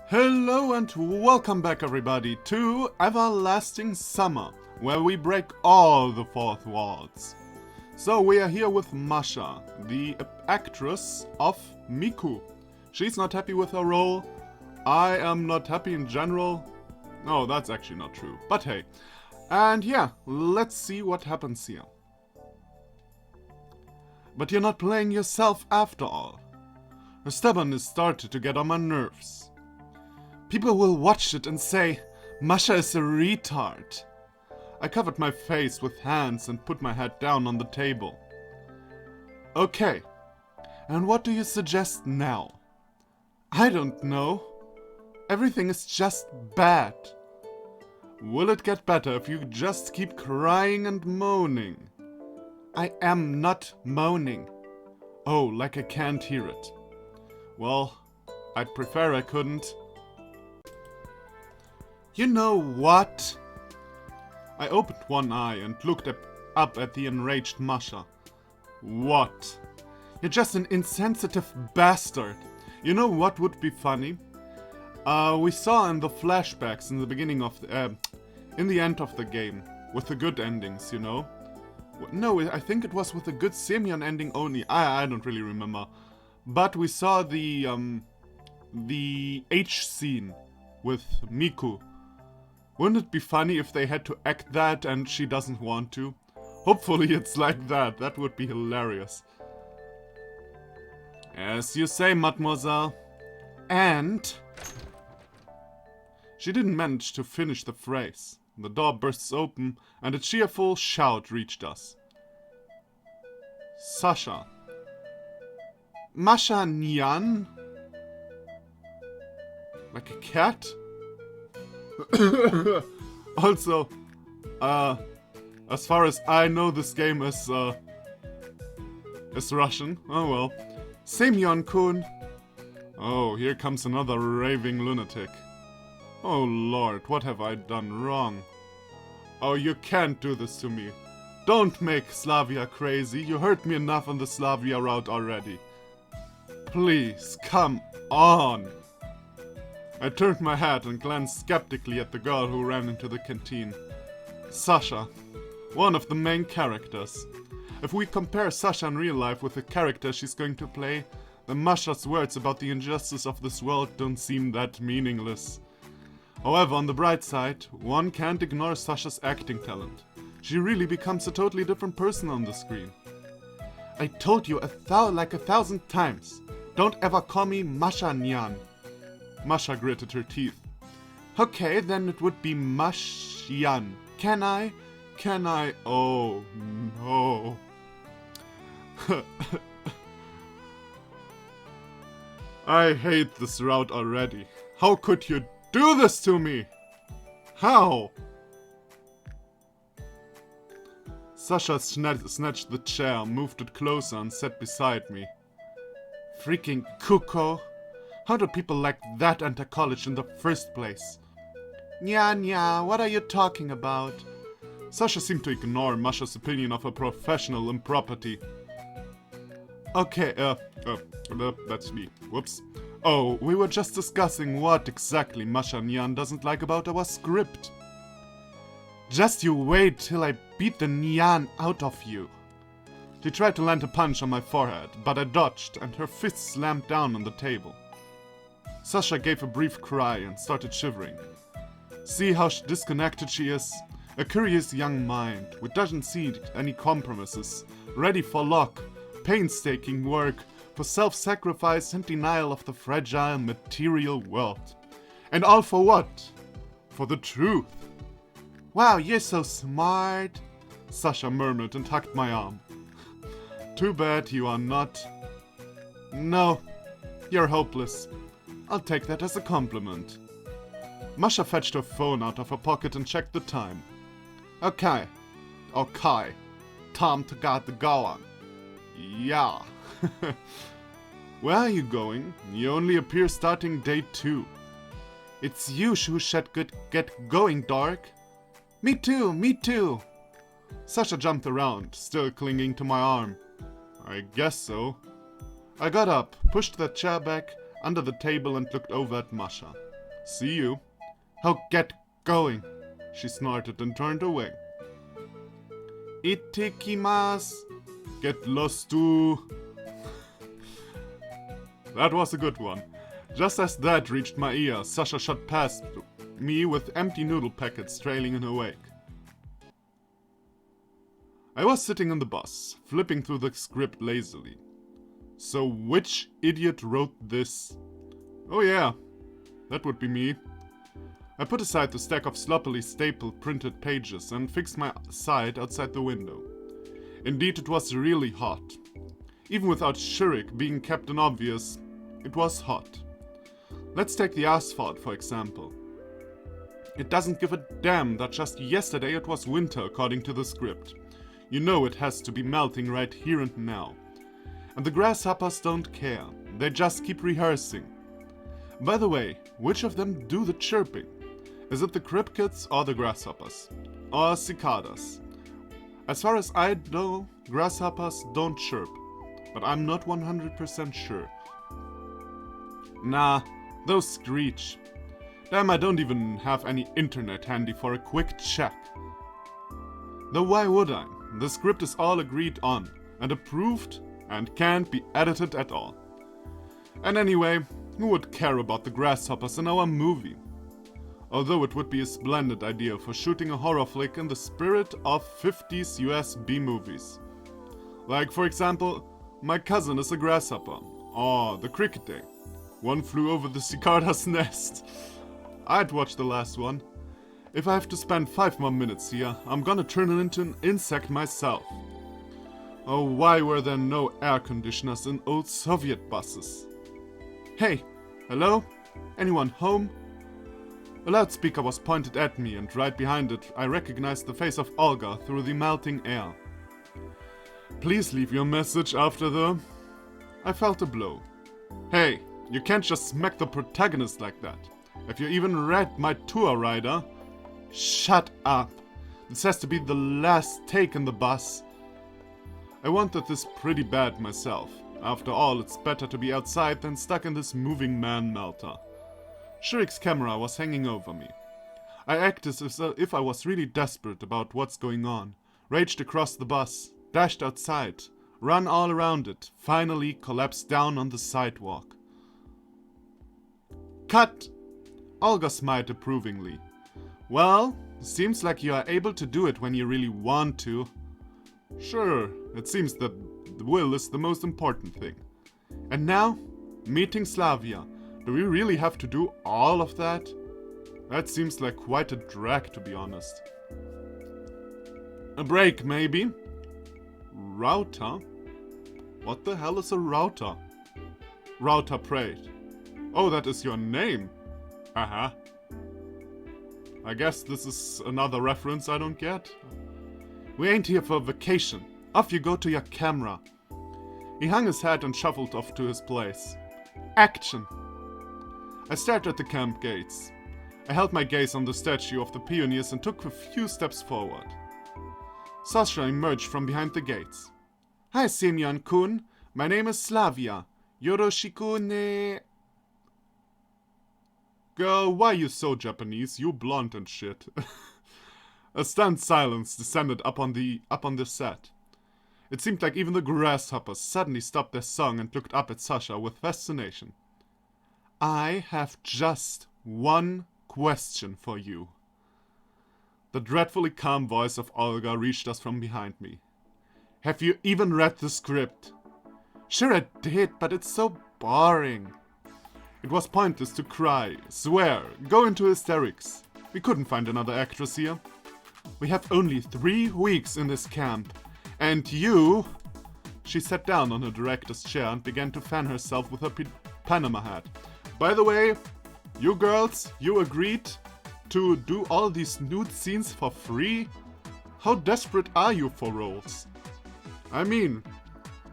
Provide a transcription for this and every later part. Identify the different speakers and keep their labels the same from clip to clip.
Speaker 1: Hello and welcome back everybody to Everlasting Summer, where we break all the fourth walls. So we are here with Masha, the actress of Miku. She's not happy with her role. I am not happy in general. No, that's actually not true, but hey. And yeah, let's see what happens here. But you're not playing yourself after all. Her stubbornness started to get on my nerves. People will watch it and say, Masha is a retard. I covered my face with hands and put my head down on the table. Okay, and what do you suggest now? I don't know. Everything is just bad. Will it get better if you just keep crying and moaning? I am not moaning. Oh, like I can't hear it. Well, I'd prefer I couldn't. You know what? I opened one eye and looked up at the enraged Masha. What? You're just an insensitive bastard. You know what would be funny? We saw in the flashbacks in the beginning of in the end of the game, with the good endings, you know? No, I think it was with the good Semyon ending only. I don't really remember. But we saw the H scene with Miku. Wouldn't it be funny if they had to act that and she doesn't want to? Hopefully it's like that. That would be hilarious. As you say, mademoiselle. And... She didn't manage to finish the phrase. The door bursts open and a cheerful shout reached us. Sasha. Masha Nyan? Like a cat? Also, as far as I know, this game is Russian. Oh well. Semyon-kun. Oh, here comes another raving lunatic. Oh lord, what have I done wrong? Oh, you can't do this to me. Don't make Slavya crazy. You hurt me enough on the Slavya route already. Please, come on. I turned my head and glanced skeptically at the girl who ran into the canteen. Sasha, one of the main characters. If we compare Sasha in real life with the character she's going to play, then Masha's words about the injustice of this world don't seem that meaningless. However, on the bright side, one can't ignore Sasha's acting talent. She really becomes a totally different person on the screen. I told you like a thousand times, don't ever call me Masha Nyan. Masha gritted her teeth. Okay, then it would be Mashyan. Can I? Oh, no. I hate this route already. How could you do this to me? How? Sasha snatched the chair, moved it closer and sat beside me. Freaking cuckoo. How do people like that enter college in the first place? Nya, what are you talking about? Sasha seemed to ignore Masha's opinion of her professional impropriety. Okay, that's me. Whoops. Oh, we were just discussing what exactly Masha Nyan doesn't like about our script. Just you wait till I beat the Nyan out of you. She tried to land a punch on my forehead, but I dodged and her fist slammed down on the table. Sasha gave a brief cry and started shivering. See how disconnected she is? A curious young mind, which doesn't see any compromises, ready for lock, painstaking work, for self-sacrifice and denial of the fragile material world. And all for what? For the truth. Wow, you're so smart, Sasha murmured and hugged my arm. Too bad you are not. No, you're hopeless. I'll take that as a compliment. Masha fetched her phone out of her pocket and checked the time. Okay. Time to get the going. Yeah. Where are you going? You only appear starting day 2. It's you who should get going, Dark. Me too. Sasha jumped around, still clinging to my arm. I guess so. I got up, pushed that chair back under the table and looked over at Masha. See you. Oh, get going, she snorted and turned away. Itekimasu. Get lost too. That was a good one. Just as that reached my ear, Sasha shot past me with empty noodle packets trailing in her wake. I was sitting on the bus, flipping through the script lazily. So which idiot wrote this? Oh yeah, that would be me. I put aside the stack of sloppily stapled printed pages and fixed my sight outside the window. Indeed, it was really hot. Even without Shurik being Captain Obvious, it was hot. Let's take the asphalt, for example. It doesn't give a damn that just yesterday it was winter according to the script. You know it has to be melting right here and now. And the grasshoppers don't care, they just keep rehearsing. By the way, which of them do the chirping? Is it the crickets or the grasshoppers? Or cicadas? As far as I know, grasshoppers don't chirp, but I'm not 100% sure. Nah, those screech. Damn, I don't even have any internet handy for a quick check. Though why would I? The script is all agreed on, and approved, and can't be edited at all. And anyway, who would care about the grasshoppers in our movie? Although it would be a splendid idea for shooting a horror flick in the spirit of 50s US B-movies. Like, for example, My Cousin is a Grasshopper, or The Cricket Day. One Flew Over the Cicada's Nest. I'd watch the last one. If I have to spend 5 more minutes here, I'm gonna turn it into an insect myself. Oh, why were there no air conditioners in old Soviet buses? Hey, hello? Anyone home? A loudspeaker was pointed at me, and right behind it, I recognized the face of Olga through the melting air. Please leave your message after the... I felt a blow. Hey, you can't just smack the protagonist like that. Have you even read my tour rider? Shut up. This has to be the last take in the bus. I wanted this pretty bad myself. After all, it's better to be outside than stuck in this moving man melter. Shurik's camera was hanging over me. I acted as if I was really desperate about what's going on, raged across the bus, dashed outside, ran all around it, finally collapsed down on the sidewalk. Cut! Olga smiled approvingly. Well, seems like you are able to do it when you really want to. Sure, it seems that the will is the most important thing. And now, meeting Slavya. Do we really have to do all of that? That seems like quite a drag, to be honest. A break, maybe? Router? What the hell is a router? Router prayed. Oh, that is your name. Uh-huh. I guess this is another reference I don't get. We ain't here for vacation. Off you go to your camera. He hung his head and shuffled off to his place. Action! I stared at the camp gates. I held my gaze on the statue of the pioneers and took a few steps forward. Sasha emerged from behind the gates. Hi, Semyon-kun. My name is Slavya. Yoroshiku ne... Girl, why you so Japanese? You blonde and shit. A stunned silence descended up on the set. It seemed like even the grasshoppers suddenly stopped their song and looked up at Sasha with fascination. I have just one question for you. The dreadfully calm voice of Olga reached us from behind me. Have you even read the script? Sure I did, but it's so boring. It was pointless to cry, swear, go into hysterics. We couldn't find another actress here. We have only 3 weeks in this camp. And you... She sat down on her director's chair and began to fan herself with her Panama hat. By the way, you girls, you agreed to do all these nude scenes for free? How desperate are you for roles? I mean,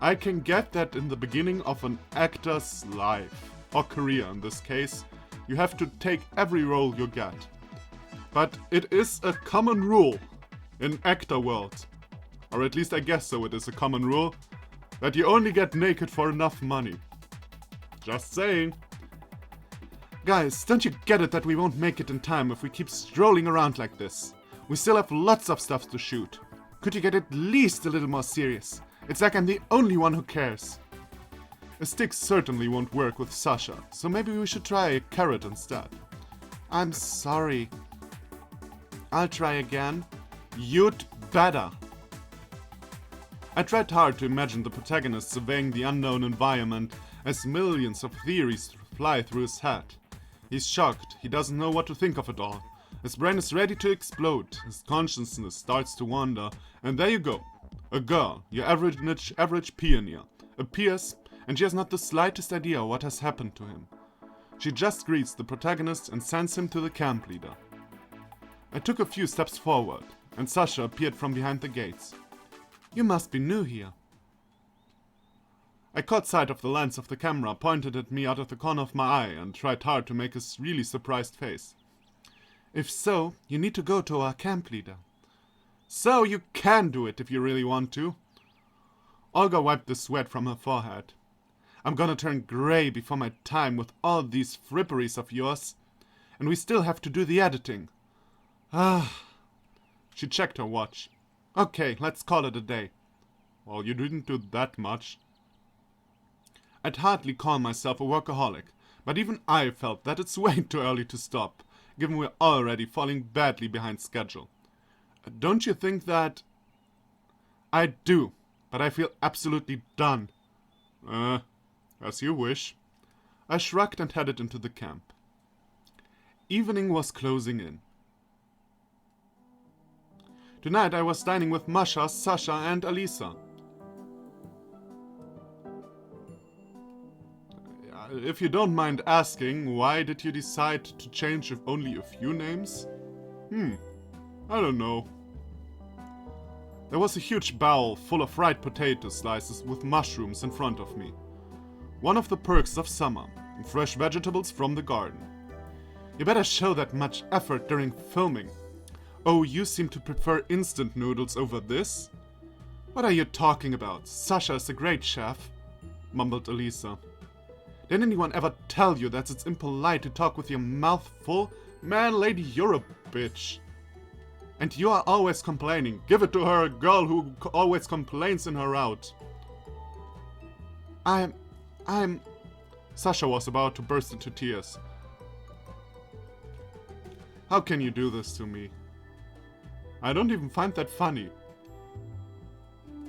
Speaker 1: I can get that in the beginning of an actor's life, or career in this case. You have to take every role you get. But it is a common rule in actor world, or at least I guess so it is a common rule, that you only get naked for enough money. Just saying. Guys, don't you get it that we won't make it in time if we keep strolling around like this? We still have lots of stuff to shoot. Could you get at least a little more serious? It's like I'm the only one who cares. A stick certainly won't work with Sasha, so maybe we should try a carrot instead. I'm sorry. I'll try again. You'd better. I tried hard to imagine the protagonist surveying the unknown environment as millions of theories fly through his head. He's shocked, he doesn't know what to think of it all. His brain is ready to explode, his consciousness starts to wander, and there you go. A girl, your average pioneer, appears, and she has not the slightest idea what has happened to him. She just greets the protagonist and sends him to the camp leader. I took a few steps forward, and Sasha appeared from behind the gates. You must be new here. I caught sight of the lens of the camera pointed at me out of the corner of my eye and tried hard to make a really surprised face. If so, you need to go to our camp leader. So you can do it if you really want to. Olga wiped the sweat from her forehead. I'm gonna turn grey before my time with all these fripperies of yours. And we still have to do the editing. She checked her watch. Okay, let's call it a day. Well, you didn't do that much. I'd hardly call myself a workaholic, but even I felt that it's way too early to stop, given we're already falling badly behind schedule. Don't you think that... I do, but I feel absolutely done. As you wish. I shrugged and headed into the camp. Evening was closing in. Tonight I was dining with Masha, Sasha and Alisa. If you don't mind asking, why did you decide to change if only a few names? I don't know. There was a huge bowl full of fried potato slices with mushrooms in front of me. One of the perks of summer, fresh vegetables from the garden. You better show that much effort during filming. Oh, you seem to prefer instant noodles over this? What are you talking about? Sasha is a great chef, mumbled Alisa. Did anyone ever tell you that it's impolite to talk with your mouth full? Man, lady, you're a bitch. And you are always complaining. Give it to her, a girl who always complains in her route. Sasha was about to burst into tears. How can you do this to me? I don't even find that funny.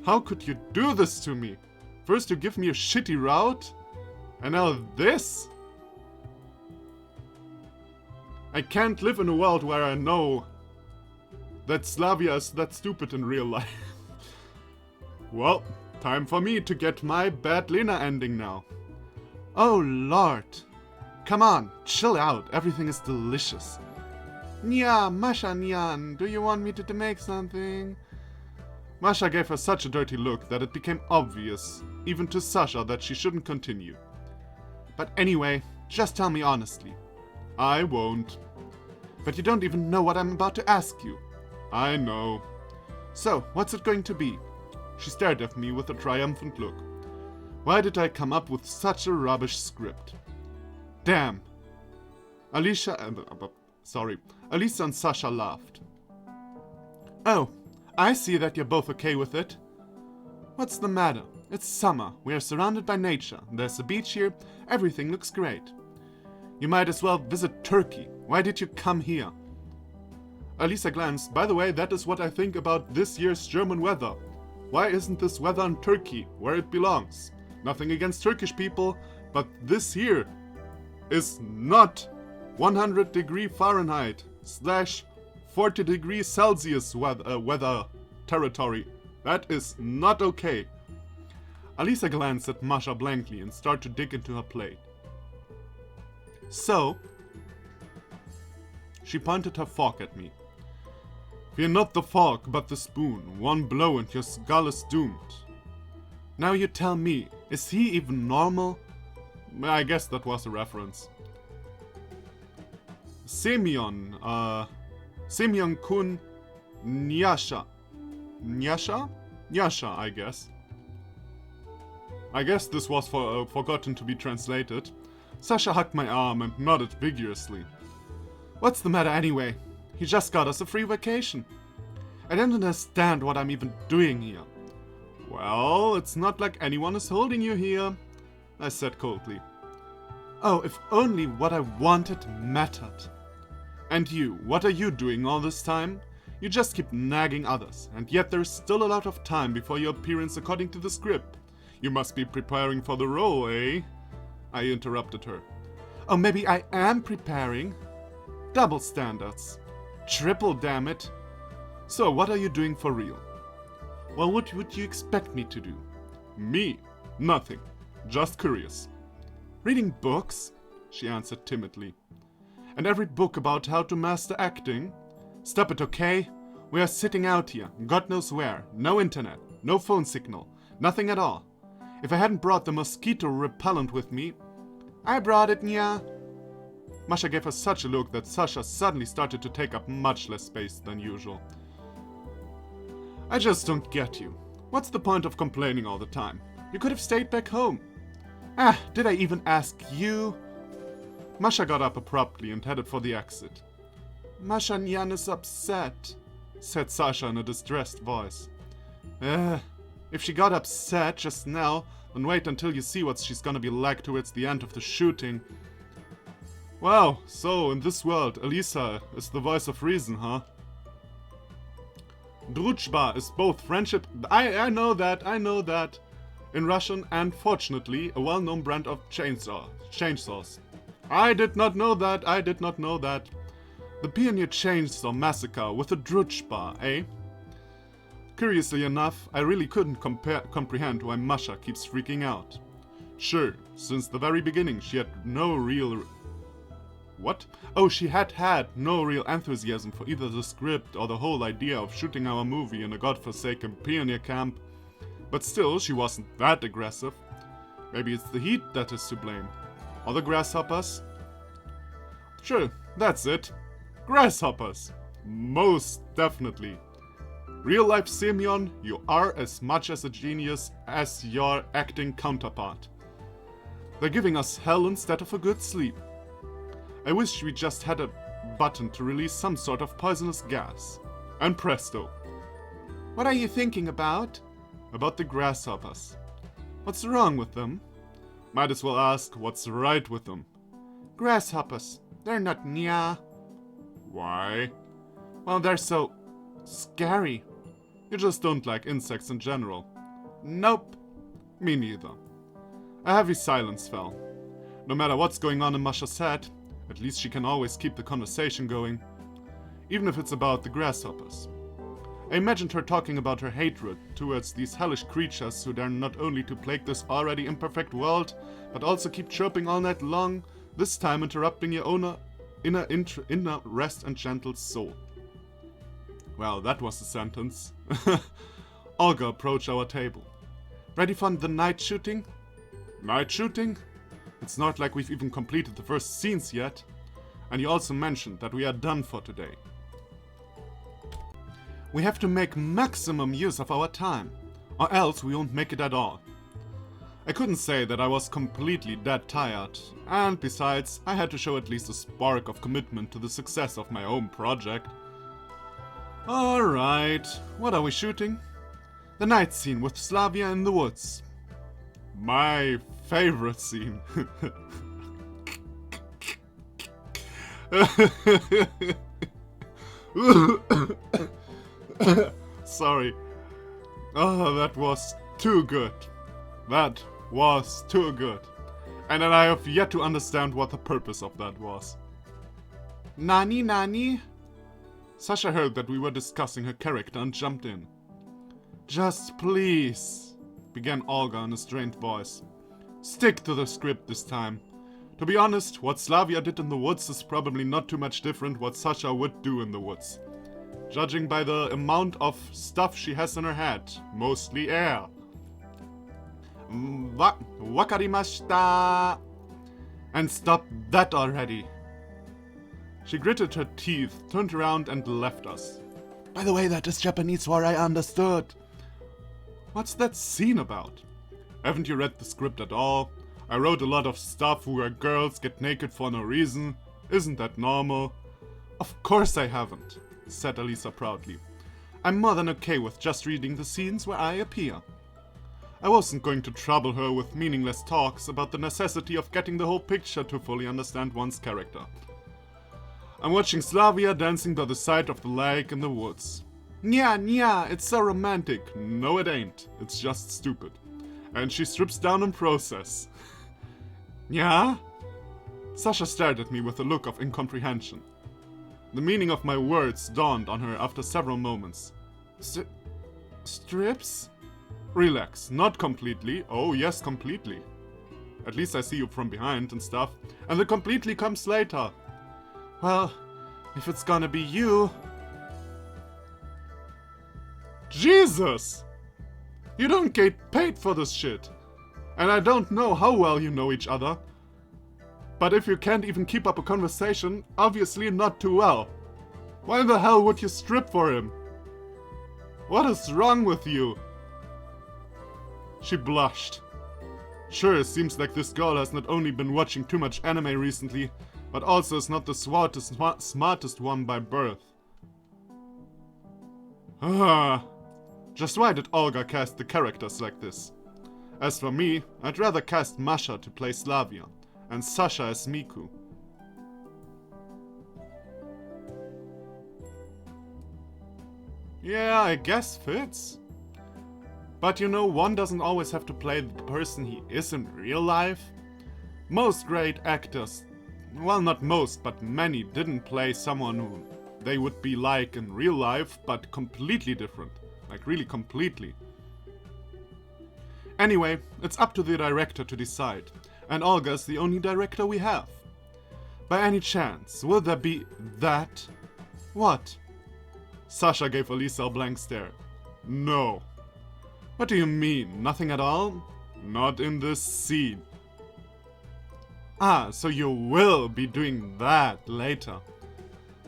Speaker 1: How could you do this to me? First you give me a shitty route, and now this? I can't live in a world where I know that Slavya is that stupid in real life. Well, time for me to get my bad Lena ending now. Oh lord. Come on, chill out, everything is delicious. Nya, Masha Nyan, do you want me to make something? Masha gave her such a dirty look that it became obvious, even to Sasha, that she shouldn't continue. But anyway, just tell me honestly. I won't. But you don't even know what I'm about to ask you. I know. So, what's it going to be? She stared at me with a triumphant look. Why did I come up with such a rubbish script? Damn. Alisa and Sasha laughed. Oh, I see that you're both okay with it. What's the matter? It's summer, we are surrounded by nature, there's a beach here, everything looks great. You might as well visit Turkey. Why did you come here? Alisa glanced. By the way, that is what I think about this year's German weather. Why isn't this weather in Turkey, where it belongs? Nothing against Turkish people, but this here is not 100 degree Fahrenheit / 40 degrees Celsius weather territory. That is not okay. Alisa glanced at Masha blankly and started to dig into her plate. So, she pointed her fork at me. Fear not the fork, but the spoon. One blow and your skull is doomed. Now you tell me, is he even normal? I guess that was a reference. Semyon kun Nyasha. Nyasha? Nyasha, I guess. I guess this was forgotten to be translated. Sasha hugged my arm and nodded vigorously. What's the matter anyway? He just got us a free vacation. I don't understand what I'm even doing here. Well, it's not like anyone is holding you here, I said coldly. Oh, if only what I wanted mattered. And you, what are you doing all this time? You just keep nagging others, and yet there is still a lot of time before your appearance according to the script. You must be preparing for the role, eh? I interrupted her. Oh, maybe I am preparing? Double standards. Triple, damn it. So, what are you doing for real? Well, what would you expect me to do? Me? Nothing. Just curious. Reading books? She answered timidly. And every book about how to master acting? Stop it, okay? We are sitting out here, God knows where. No internet, no phone signal, nothing at all. If I hadn't brought the mosquito repellent with me... I brought it, Nya. Masha gave us such a look that Sasha suddenly started to take up much less space than usual. I just don't get you. What's the point of complaining all the time? You could have stayed back home. Ah, did I even ask you? Masha got up abruptly and headed for the exit. Masha Nyan is upset, said Sasha in a distressed voice. If she got upset just now, then wait until you see what she's gonna be like towards the end of the shooting. Wow, so in this world, Elisa is the voice of reason, huh? Druchba is both friendship... I know that. In Russian, and fortunately, a well-known brand of chainsaws. I did not know that. The Pioneer Chainsaw Massacre with a Druchba, eh? Curiously enough, I really couldn't comprehend why Masha keeps freaking out. Sure, since the very beginning she had no real... What? Oh, she had no real enthusiasm for either the script or the whole idea of shooting our movie in a godforsaken pioneer camp. But still, she wasn't that aggressive. Maybe it's the heat that is to blame. Or the grasshoppers? Sure, that's it. Grasshoppers. Most definitely. Real life Semyon, you are as much as a genius as your acting counterpart. They're giving us hell instead of a good sleep. I wish we just had a button to release some sort of poisonous gas. And presto. What are you thinking about? About the grasshoppers. What's wrong with them? Might as well ask what's right with them. Grasshoppers. They're not nya. Why? Well, they're so... scary. You just don't like insects in general. Nope. Me neither. A heavy silence fell. No matter what's going on in Masha's head, at least she can always keep the conversation going. Even if it's about the grasshoppers. I imagined her talking about her hatred towards these hellish creatures who dare not only to plague this already imperfect world, but also keep chirping all night long, this time interrupting your own inner rest and gentle soul. Well, that was the sentence. Olga approached our table. Ready for the night shooting? Night shooting? It's not like we've even completed the first scenes yet. And you also mentioned that we are done for today. We have to make maximum use of our time, or else we won't make it at all. I couldn't say that I was completely dead tired, and besides, I had to show at least a spark of commitment to the success of my own project. Alright, what are we shooting? The night scene with Slavya in the woods. My favorite scene. Sorry. Oh, that was too good. That was too good. And I have yet to understand what the purpose of that was. Nani? Sasha heard that we were discussing her character and jumped in. Just please, began Olga in a strained voice. Stick to the script this time. To be honest, what Slavya did in the woods is probably not too much different what Sasha would do in the woods. Judging by the amount of stuff she has in her head, mostly air. Wakarimashita! And stop that already. She gritted her teeth, turned around and left us. By the way, that is Japanese for I understood. What's that scene about? Haven't you read the script at all? I wrote a lot of stuff where girls get naked for no reason. Isn't that normal? Of course I haven't, said Elisa proudly. I'm more than okay with just reading the scenes where I appear. I wasn't going to trouble her with meaningless talks about the necessity of getting the whole picture to fully understand one's character. I'm watching Slavya dancing by the side of the lake in the woods. Nya, it's so romantic. No, it ain't. It's just stupid. And she strips down in process. Nya? Sasha stared at me with a look of incomprehension. The meaning of my words dawned on her after several moments. Strips? Relax, not completely. Oh yes, completely. At least I see you from behind and stuff. And the completely comes later. Well, if it's gonna be you... Jesus! You don't get paid for this shit. And I don't know how well you know each other. But if you can't even keep up a conversation, obviously not too well. Why the hell would you strip for him? What is wrong with you? She blushed. Sure, it seems like this girl has not only been watching too much anime recently, but also is not the smartest one by birth. Just why did Olga cast the characters like this? As for me, I'd rather cast Masha to play Slavya, and Sasha as Miku. Yeah, I guess fits. But you know, one doesn't always have to play the person he is in real life. Most great actors, well, not most, but many, didn't play someone who they would be like in real life, but completely different. Like really completely. Anyway, it's up to the director to decide, and Olga's the only director we have. By any chance, will there be that? What? Sasha gave Elisa a blank stare. No. What do you mean? Nothing at all? Not in this scene. Ah, so you will be doing that later.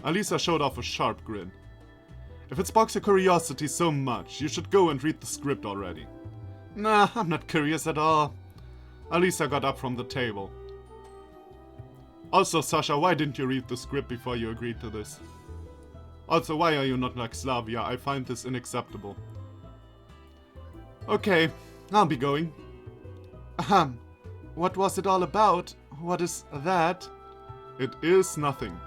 Speaker 1: Elisa showed off a sharp grin. If it sparks your curiosity so much, you should go and read the script already. Nah, I'm not curious at all. Elisa got up from the table. Also, Sasha, why didn't you read the script before you agreed to this? Also, why are you not like Slavya? I find this unacceptable. Okay, I'll be going. Ahem. What was it all about? What is that? It is nothing.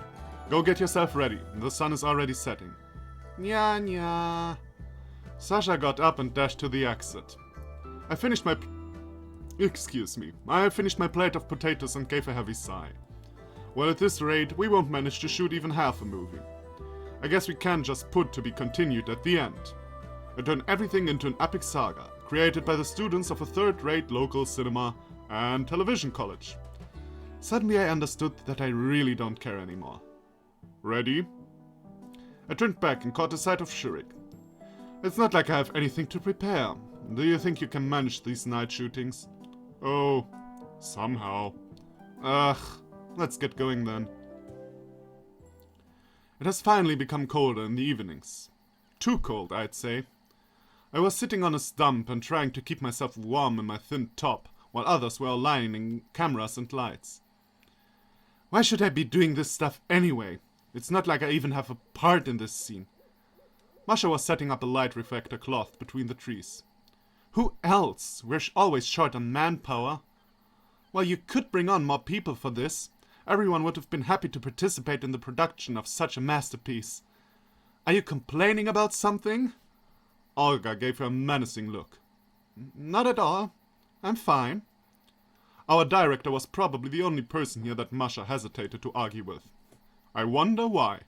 Speaker 1: Go get yourself ready. The sun is already setting. Nya. Sasha got up and dashed to the exit. I finished my plate of potatoes and gave a heavy sigh. Well, at this rate, we won't manage to shoot even half a movie. I guess we can just put to be continued at the end. And turn everything into an epic saga, created by the students of a third-rate local cinema and television college. Suddenly I understood that I really don't care anymore. Ready? I turned back and caught a sight of Shurik. It's not like I have anything to prepare. Do you think you can manage these night shootings? Oh, somehow. Ugh, let's get going then. It has finally become colder in the evenings. Too cold, I'd say. I was sitting on a stump and trying to keep myself warm in my thin top, while others were aligning cameras and lights. Why should I be doing this stuff anyway? It's not like I even have a part in this scene. Masha was setting up a light reflector cloth between the trees. Who else? We're always short on manpower. Well, you could bring on more people for this. Everyone would have been happy to participate in the production of such a masterpiece. Are you complaining about something? Olga gave her a menacing look. Not at all. I'm fine. Our director was probably the only person here that Masha hesitated to argue with. I wonder why.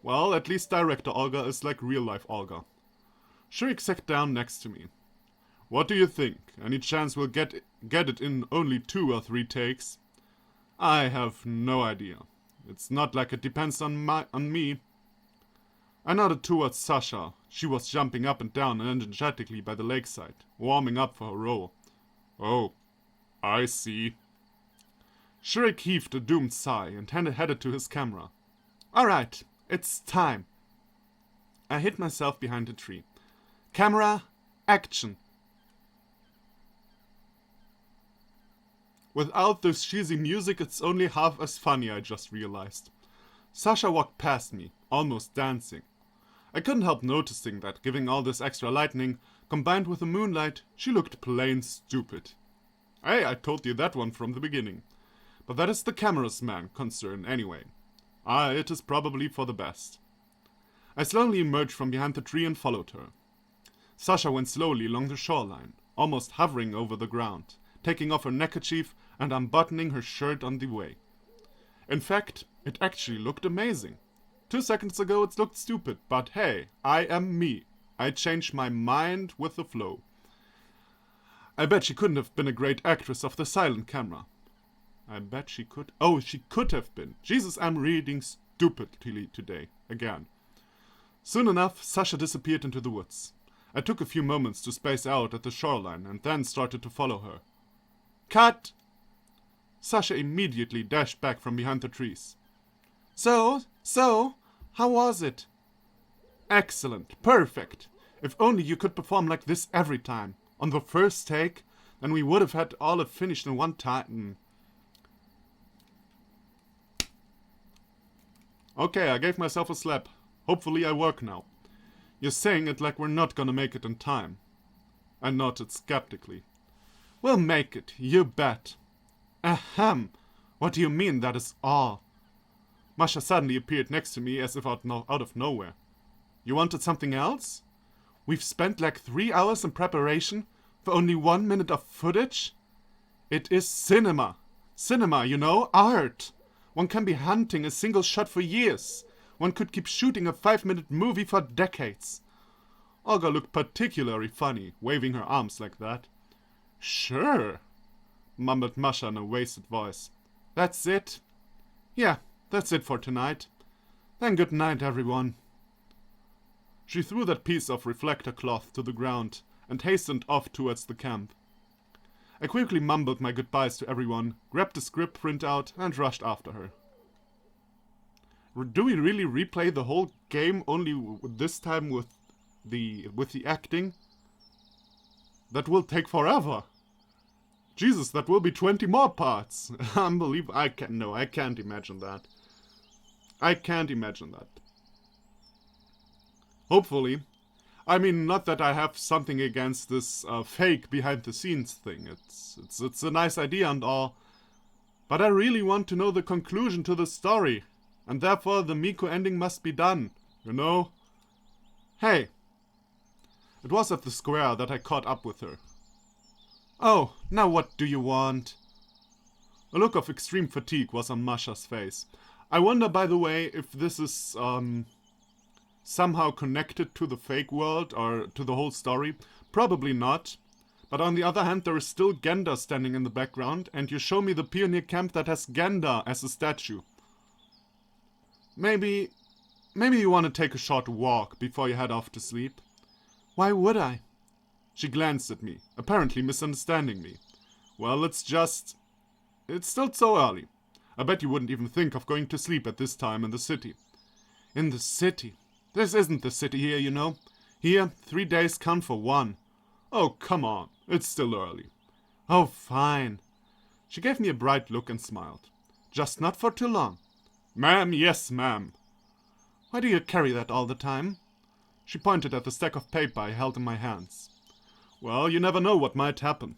Speaker 1: Well, at least director Olga is like real-life Olga. Shurik sat down next to me. What do you think? Any chance we'll get it in only 2 or 3 takes? I have no idea. It's not like it depends on me. I nodded towards Sasha. She was jumping up and down energetically by the lakeside, warming up for her role. Oh, I see. Shurik heaved a doomed sigh and headed to his camera. Alright, it's time. I hid myself behind a tree. Camera, action. Without this cheesy music, it's only half as funny, I just realized. Sasha walked past me, almost dancing. I couldn't help noticing that, given all this extra lightning, combined with the moonlight, she looked plain stupid. Hey, I told you that one from the beginning. But that is the camera's man concern anyway. It is probably for the best. I slowly emerged from behind the tree and followed her. Sasha went slowly along the shoreline, almost hovering over the ground, taking off her neckerchief and unbuttoning her shirt on the way. In fact, it actually looked amazing. 2 seconds ago it looked stupid, but hey, I am me. I changed my mind with the flow. I bet she couldn't have been a great actress of the silent camera. I bet she could. Oh, she could have been. Jesus, I'm reading stupidly today. Again. Soon enough, Sasha disappeared into the woods. I took a few moments to space out at the shoreline and then started to follow her. Cut! Sasha immediately dashed back from behind the trees. So, how was it? Excellent. Perfect. If only you could perform like this every time. On the first take, then we would have had all it finished in one time. Okay, I gave myself a slap. Hopefully I work now. You're saying it like we're not gonna make it in time. I nodded skeptically. We'll make it, you bet. Ahem. What do you mean that is all? Masha suddenly appeared next to me as if out of nowhere. You wanted something else? We've spent like 3 hours in preparation for only 1 minute of footage? It is cinema. Cinema, you know, art. One can be hunting a single shot for years. One could keep shooting a 5-minute movie for decades. Olga looked particularly funny, waving her arms like that. Sure, mumbled Masha in a wasted voice. That's it? Yeah, that's it for tonight. Then good night, everyone. She threw that piece of reflector cloth to the ground and hastened off towards the camp. I quickly mumbled my goodbyes to everyone, grabbed the script printout, and rushed after her. Do we really replay the whole game, only this time with the acting? That will take forever. Jesus, that will be 20 more parts. Unbelievable. I can't imagine that. I can't imagine that. Hopefully. I mean, not that I have something against this fake behind-the-scenes thing. It's a nice idea and all. But I really want to know the conclusion to the story. And therefore the Miko ending must be done. You know? Hey. It was at the square that I caught up with her. Oh, now what do you want? A look of extreme fatigue was on Masha's face. I wonder, by the way, if this is somehow connected to the fake world or to the whole story. Probably not. But on the other hand, there is still Genda standing in the background, and you show me the pioneer camp that has Genda as a statue. Maybe you want to take a short walk before you head off to sleep. Why would I? She glanced at me, apparently misunderstanding me. Well, it's still so early. I bet you wouldn't even think of going to sleep at this time in the city. In the city? This isn't the city here, you know. Here, 3 days count for 1. Oh, come on. It's still early. Oh, fine. She gave me a bright look and smiled. Just not for too long. Ma'am, yes, ma'am. Why do you carry that all the time? She pointed at the stack of paper I held in my hands. Well, you never know what might happen.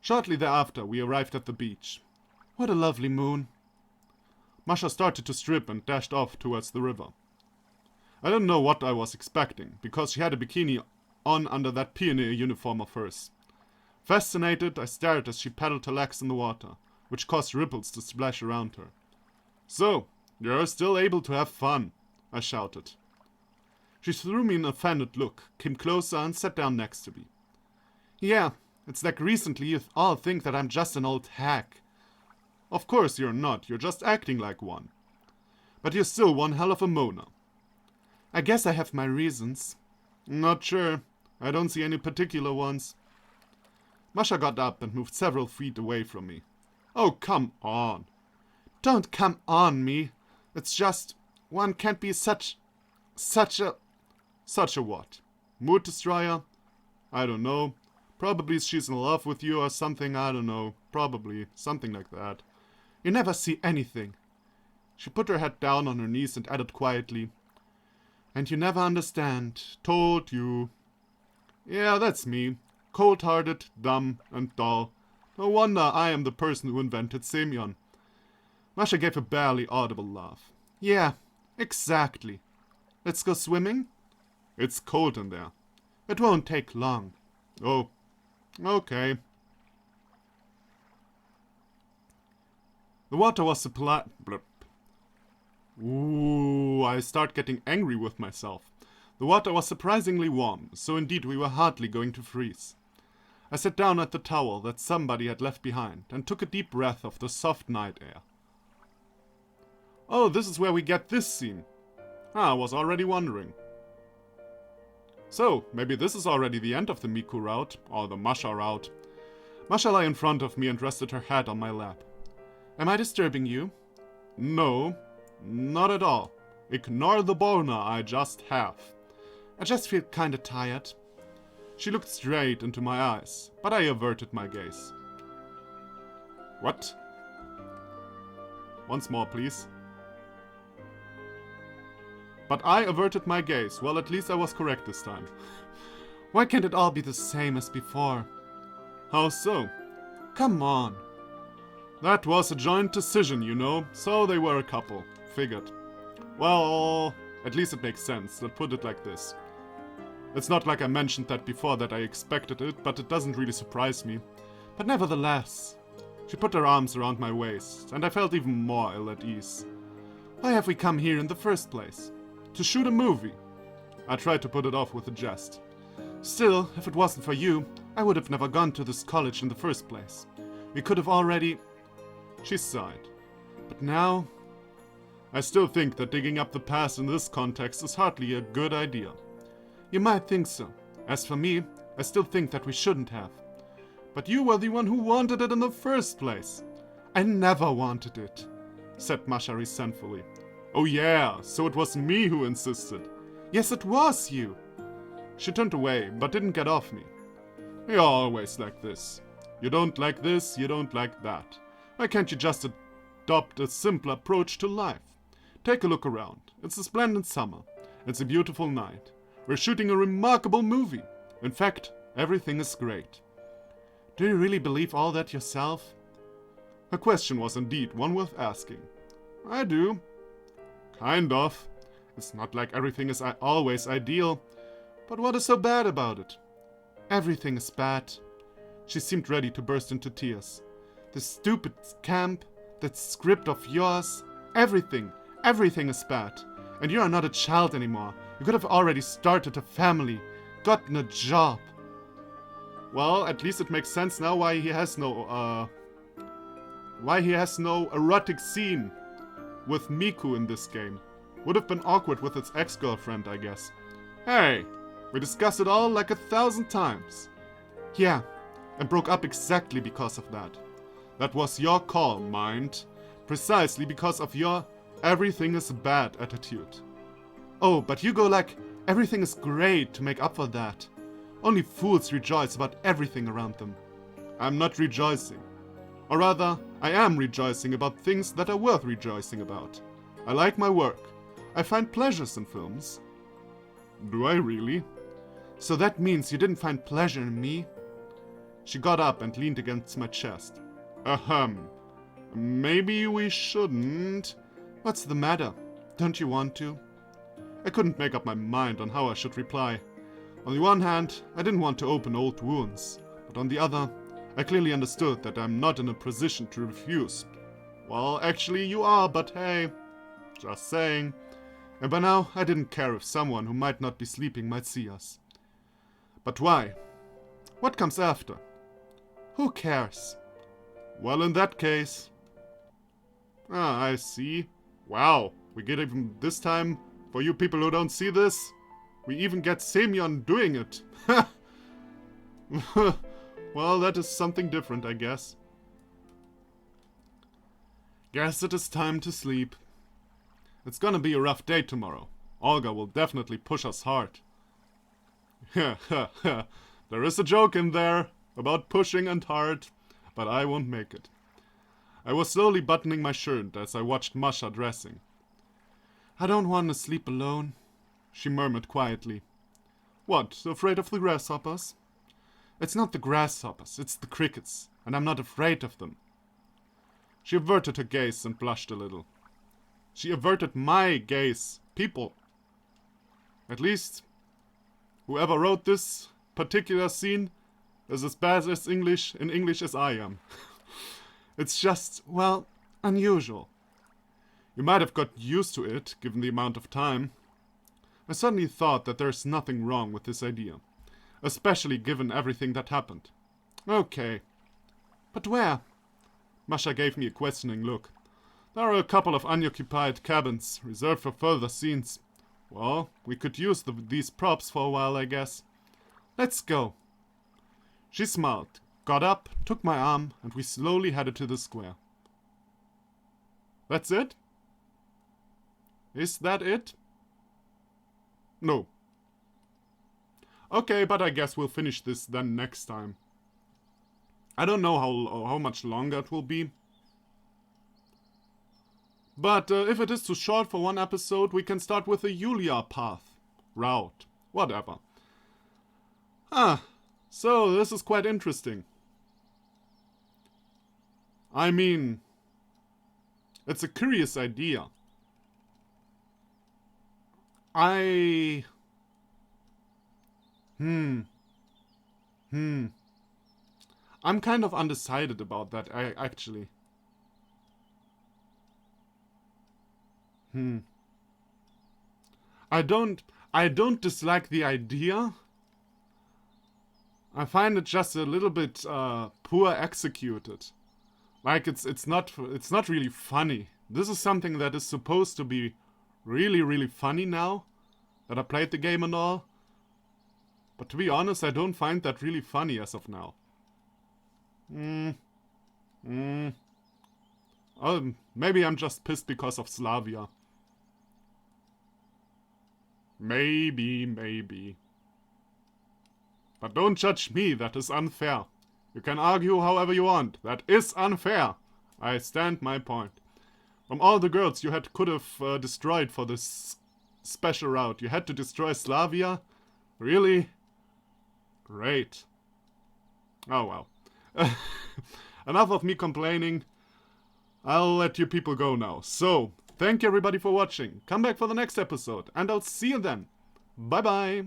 Speaker 1: Shortly thereafter, we arrived at the beach. What a lovely moon. Masha started to strip and dashed off towards the river. I didn't know what I was expecting, because she had a bikini on under that pioneer uniform of hers. Fascinated, I stared as she paddled her legs in the water, which caused ripples to splash around her. So, you're still able to have fun, I shouted. She threw me an offended look, came closer and sat down next to me. Yeah, it's like recently you all think that I'm just an old hack. Of course you're not, you're just acting like one. But you're still one hell of a Mona. I guess I have my reasons. Not sure. I don't see any particular ones. Masha got up and moved several feet away from me. Oh, come on. Don't come on me. It's just, one can't be such a what? Mood destroyer? I don't know. Probably she's in love with you or something, I don't know. Probably. Something like that. You never see anything. She put her head down on her knees and added quietly, "And you never understand. Told you." Yeah, that's me. Cold-hearted, dumb, and dull. No wonder I am the person who invented Semyon. Masha gave a barely audible laugh. Yeah, exactly. Let's go swimming? It's cold in there. It won't take long. Oh, okay. The water was supplied. Ooh, I start getting angry with myself. The water was surprisingly warm, so indeed we were hardly going to freeze. I sat down at the towel that somebody had left behind and took a deep breath of the soft night air. Oh, this is where we get this scene. I was already wondering. So, maybe this is already the end of the Miku route, or the Masha route. Masha lay in front of me and rested her head on my lap. Am I disturbing you? No, not at all. Ignore the boner I just have. I just feel kinda tired. She looked straight into my eyes, but I averted my gaze. What? Once more, please. But I averted my gaze. Well, at least I was correct this time. Why can't it all be the same as before? How so? Come on. That was a joint decision, you know, so they were a couple. Figured. Well, at least it makes sense. Let's put it like this. It's not like I mentioned that before that I expected it, but it doesn't really surprise me. But nevertheless, she put her arms around my waist, and I felt even more ill at ease. Why have we come here in the first place? To shoot a movie. I tried to put it off with a jest. Still, if it wasn't for you, I would have never gone to this college in the first place. We could have already... She sighed. But now... I still think that digging up the past in this context is hardly a good idea. You might think so. As for me, I still think that we shouldn't have. But you were the one who wanted it in the first place. I never wanted it, said Masha resentfully. Oh yeah, so it was me who insisted. Yes, it was you. She turned away, but didn't get off me. You're always like this. You don't like this, you don't like that. Why can't you just adopt a simpler approach to life? Take a look around. It's a splendid summer. It's a beautiful night. We're shooting a remarkable movie. In fact, everything is great. Do you really believe all that yourself? Her question was indeed one worth asking. I do. Kind of. It's not like everything is always ideal. But what is so bad about it? Everything is bad. She seemed ready to burst into tears. The stupid camp, that script of yours, everything is bad. And you are not a child anymore. You could have already started a family, gotten a job. Well, at least it makes sense now why he has no erotic scene with Miku in this game. Would have been awkward with its ex-girlfriend, I guess. Hey, we discussed it all like 1,000 times. Yeah, and broke up exactly because of that. That was your call, mind. Precisely because of your everything is bad attitude. Oh, but you go like, everything is great to make up for that. Only fools rejoice about everything around them. I'm not rejoicing. Or rather, I am rejoicing about things that are worth rejoicing about. I like my work. I find pleasures in films. Do I really? So that means you didn't find pleasure in me? She got up and leaned against my chest. Ahem. Maybe we shouldn't. What's the matter? Don't you want to? I couldn't make up my mind on how I should reply. On the one hand, I didn't want to open old wounds, but on the other, I clearly understood that I'm not in a position to refuse. Well, actually you are, but hey, just saying. And by now, I didn't care if someone who might not be sleeping might see us. But why? What comes after? Who cares? Well, in that case... Ah, I see. Wow, we get even this time, for you people who don't see this, we even get Semyon doing it. Well, that is something different, I guess. Guess it is time to sleep. It's gonna be a rough day tomorrow. Olga will definitely push us hard. The There is a joke in there about pushing and hard, but I won't make it. I was slowly buttoning my shirt as I watched Masha dressing. I don't want to sleep alone, she murmured quietly. What, afraid of the grasshoppers? It's not the grasshoppers, it's the crickets, and I'm not afraid of them. She averted her gaze and blushed a little. She averted my gaze, people. At least, whoever wrote this particular scene is as bad as in English as I am. It's just, well, unusual. You might have got used to it, given the amount of time. I suddenly thought that there's nothing wrong with this idea, especially given everything that happened. Okay. But where? Masha gave me a questioning look. There are a couple of unoccupied cabins, reserved for further scenes. Well, we could use these props for a while, I guess. Let's go. She smiled, got up, took my arm, and we slowly headed to the square. That's it? Is that it? No. Okay, but I guess we'll finish this then next time. I don't know how much longer it will be. But if it is too short for one episode, we can start with a Julia path. Route. Whatever. So this is quite interesting. I mean, it's a curious idea. I'm kind of undecided about that, actually. I don't dislike the idea. I find it just a little bit poor executed. Like it's not really funny. This is something that is supposed to be really, really funny now that I played the game and all. But to be honest, I don't find that really funny as of now. Maybe I'm just pissed because of Slavya. Maybe. But don't judge me, that is unfair. You can argue however you want. That is unfair. I stand my point. From all the girls you could have destroyed for this special route, you had to destroy Slavya? Really? Great. Oh well. Enough of me complaining. I'll let you people go now. So, thank you everybody for watching. Come back for the next episode, and I'll see you then. Bye bye.